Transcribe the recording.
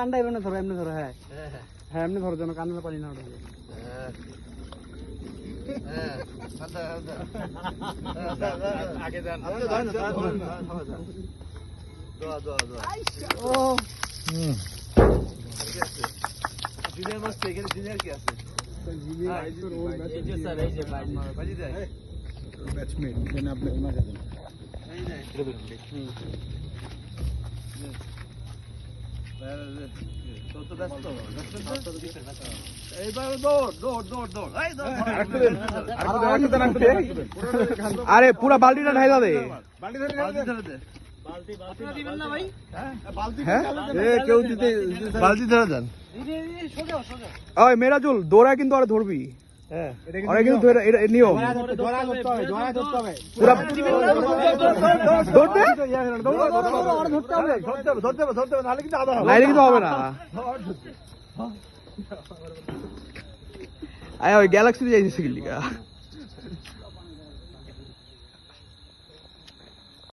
কানটা এমনি ধরো, এমনি ধরো। হ্যাঁ হ্যাঁ, এমনি ধরো যেন কান্না পানি না ওঠে। আরে পুরা বালতিটা ঢাইলা দে। কেউ দিতে বালতি ধরে দেন। ওই মেরাজুল দৌড়ায় কিন্তু আর ধরবি। হ্যাঁ ওরা কিন্তু নিয়ম নাইলে কিন্তু হবে না। ওই গ্যালাক্সিতে যাইতেছে কি লিগা।